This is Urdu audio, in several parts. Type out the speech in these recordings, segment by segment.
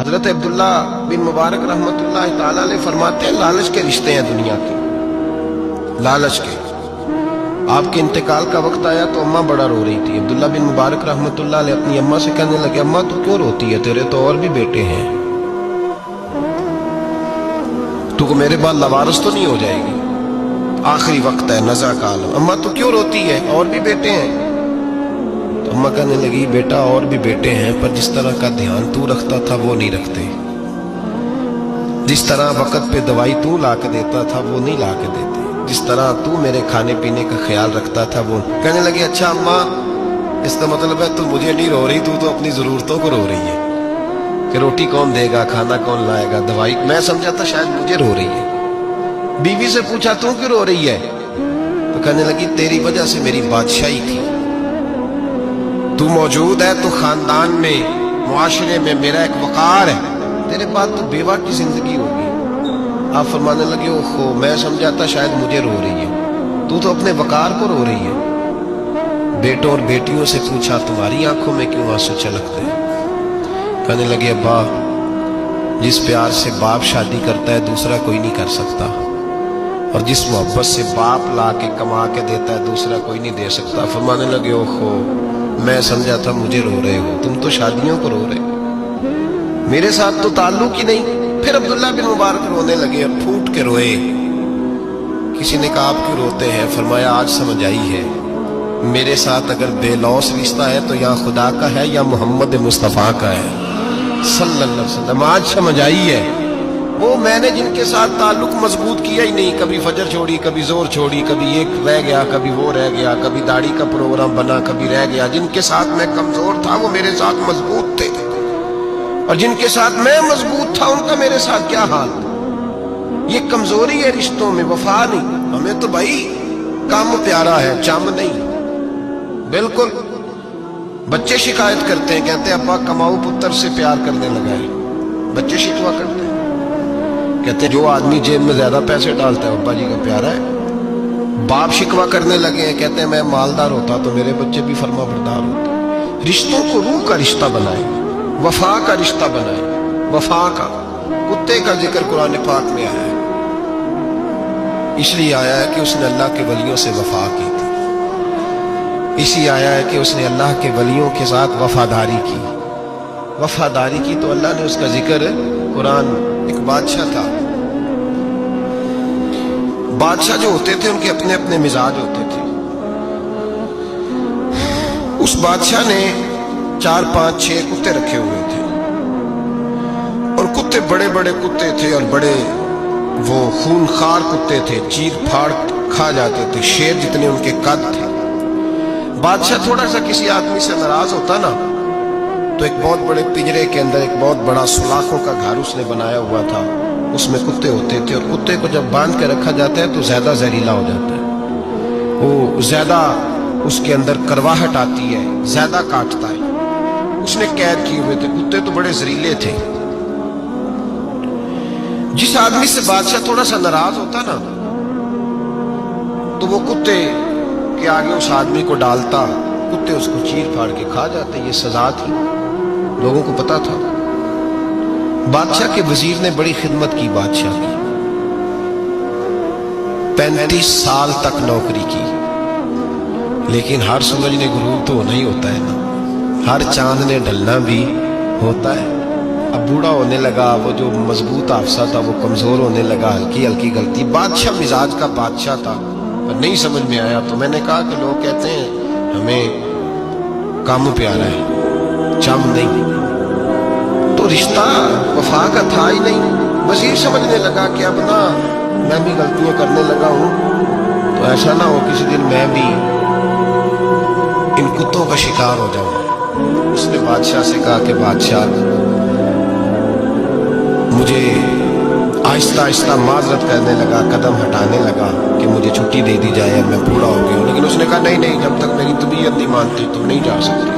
حضرت عبداللہ بن مبارک رحمتہ تعالیٰ علیہ فرماتے ہیں لالچ کے رشتے ہیں دنیا کے، لالچ کے۔ آپ کے انتقال کا وقت آیا تو اماں بڑا رو رہی تھی۔ عبداللہ بن مبارک رحمتہ علیہ اپنی اماں سے کہنے لگے، اماں تو کیوں روتی ہے، تیرے تو اور بھی بیٹے ہیں، تو کو میرے بعد لوارث تو نہیں ہو جائے گی، آخری وقت ہے، نزع کا عالم، اماں تو کیوں روتی ہے، اور بھی بیٹے ہیں؟ تو اماں کہنے لگی، بیٹا اور بھی بیٹے ہیں، پر جس طرح کا دھیان تو رکھتا تھا وہ نہیں رکھتے، جس طرح وقت پہ دوائی تو لا کے دیتا تھا وہ نہیں لا کے دیتے، جس طرح تو میرے کھانے پینے کا خیال رکھتا تھا وہ۔ کہنے لگے، اچھا اماں، اس کا مطلب ہے تو مجھے نہیں رو رہی، تو اپنی ضرورتوں کو رو رہی ہے کہ روٹی کون دے گا، کھانا کون لائے گا، دوائی۔ میں سمجھا تھا شاید مجھے رو رہی ہے۔ بیوی سے پوچھا، تو کیوں رو رہی ہے؟ تو کہنے لگی، تیری وجہ سے میری بادشاہی تھی، تو موجود ہے تو خاندان میں، معاشرے میں میرا ایک وقار ہے، تیرے بعد تو بیوہ کی زندگی ہوگی۔ آپ فرمانے لگے، اوہو، میں سمجھا تھا شاید مجھے رو رہی ہے، تو اپنے وقار کو رو رہی ہے۔ بیٹوں اور بیٹیوں سے پوچھا، تمہاری آنکھوں میں کیوں آنسو چھلکتے ہیں؟ کہنے لگے، ابا، جس پیار سے باپ شادی کرتا ہے دوسرا کوئی نہیں کر سکتا، اور جس محبت سے باپ لا کے کما کے دیتا ہے دوسرا کوئی نہیں دے سکتا۔ فرمانے لگے، اوہو، میں سمجھا تھا مجھے رو رہے ہو، تم تو شادیوں کو رو رہے ہو، میرے ساتھ تو تعلق ہی نہیں۔ پھر عبداللہ بن مبارک رونے لگے اور پھوٹ کے روئے۔ کسی نے کہا، آپ کیوں روتے ہیں؟ فرمایا، آج سمجھ آئی ہے، میرے ساتھ اگر بے لوث رشتہ ہے تو یا خدا کا ہے یا محمد مصطفیٰ کا ہے صلی اللہ علیہ وسلم۔ آج سمجھ آئی ہے، وہ میں نے جن کے ساتھ تعلق مضبوط کیا ہی نہیں، کبھی فجر چھوڑی، کبھی زور چھوڑی، کبھی ایک رہ گیا، کبھی وہ رہ گیا، کبھی داڑھی کا پروگرام بنا، کبھی رہ گیا، جن کے ساتھ میں کمزور تھا وہ میرے ساتھ مضبوط تھے، اور جن کے ساتھ میں مضبوط تھا ان کا میرے ساتھ کیا حال تھا۔ یہ کمزوری ہے رشتوں میں، وفا نہیں۔ ہمیں تو بھائی کام پیارا ہے، چم نہیں۔ بالکل، بچے شکایت کرتے ہیں، کہتے ہیں ابا کماؤ پتر سے پیار کرنے لگا ہے، بچے شکوا کرتے ہیں، کہتے ہیں جو آدمی جیب میں زیادہ پیسے ڈالتا ہے ابا جی کا پیارا ہے۔ باپ شکوا کرنے لگے ہیں، کہتے ہیں میں مالدار ہوتا تو میرے بچے بھی فرما بردار ہوتے۔ رشتوں کو روح کا رشتہ بنائیں، وفا کا رشتہ بنائیں، وفا کا۔ کتے کا ذکر قرآن پاک میں آیا ہے، اس لیے آیا ہے کہ اس نے اللہ کے ولیوں سے وفا کی تھی، اسی آیا ہے کہ اس نے اللہ کے ولیوں کے ساتھ وفاداری کی، وفاداری کی تو اللہ نے اس کا ذکر قرآن۔ ایک بادشاہ تھا، بادشاہ جو ہوتے تھے ان کے اپنے اپنے مزاج ہوتے تھے۔ اس بادشاہ نے 4 5 6 کتے رکھے ہوئے تھے، اور کتے بڑے بڑے کتے تھے، اور بڑے وہ خونخوار کتے تھے، چیر پھاڑ کھا جاتے تھے، شیر جتنے ان کے قد تھے۔ بادشاہ تھوڑا سا کسی آدمی سے ناراض ہوتا نا تو ایک بہت بڑے پنجرے کے اندر ایک بہت بڑا سلاخوں کا گھر اس نے بنایا ہوا تھا، اس میں کتے ہوتے تھے، اور کتے کو جب باندھ کے رکھا جاتا ہے تو زیادہ زہریلا ہو جاتا ہے، وہ زیادہ اس کے اندر کرواہٹ آتی ہے، زیادہ کاٹتا ہے۔ اس نے قید کیے ہوئے تھے، کتے تو بڑے زہریلے تھے۔ جس آدمی سے بادشاہ تھوڑا سا ناراض ہوتا نا تو وہ کتے کے آگے اس آدمی کو ڈالتا، کتے اس کو چیر پھاڑ کے کھا جاتے۔ یہ سزا تھی، لوگوں کو پتا تھا۔ بادشاہ کے وزیر نے بڑی خدمت کی بادشاہ کی، 35 سال تک نوکری کی، لیکن ہر سورج نے غروب تو ہونا ہی ہوتا ہے نا، ہر چاند نے ڈھلنا بھی ہوتا ہے۔ اب بوڑھا ہونے لگا، وہ جو مضبوط حافظہ تھا وہ کمزور ہونے لگا، ہلکی ہلکی غلطی۔ بادشاہ مزاج کا بادشاہ تھا، پر نہیں سمجھ میں آیا، تو میں نے کہا کہ لوگ کہتے ہیں ہمیں کام پیارا ہے، چم نہیں، تو رشتہ وفا کا تھا ہی نہیں۔ وزیر سمجھنے لگا کہ اب نا میں بھی غلطیاں کرنے لگا ہوں، تو ایسا نہ ہو کسی دن میں بھی ان کتوں کا شکار ہو جاؤں۔ اس نے بادشاہ سے کہا کہ بادشاہ، مجھے آہستہ آہستہ معذرت کرنے لگا، قدم ہٹانے لگا کہ مجھے چھٹی دے دی جائے، اب میں بوڑھا ہو گیا ہوں۔ لیکن اس نے کہا نہیں نہیں، جب تک میری طبیعت نہیں مانتی تم نہیں جا سکتے۔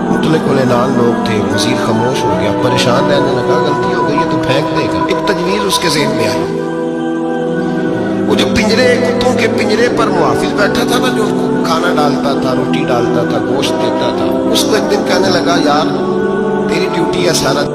مطلق العنان لوگ تھے، وزیر خاموش ہو گیا، پریشان رہنے لگا، غلطی ہو گئی ہے تو پھینک دے گا۔ ایک تجویز اس کے ذہن میں آئی، وہ جو پنجرے، کتوں کے پنجرے پر محافظ بیٹھا تھا نا، جو اس کو کھانا ڈالتا تھا، روٹی ڈالتا تھا، گوشت دیتا تھا، اس کو ایک دن کہنے لگا، یار تیری ڈیوٹی ہے سارا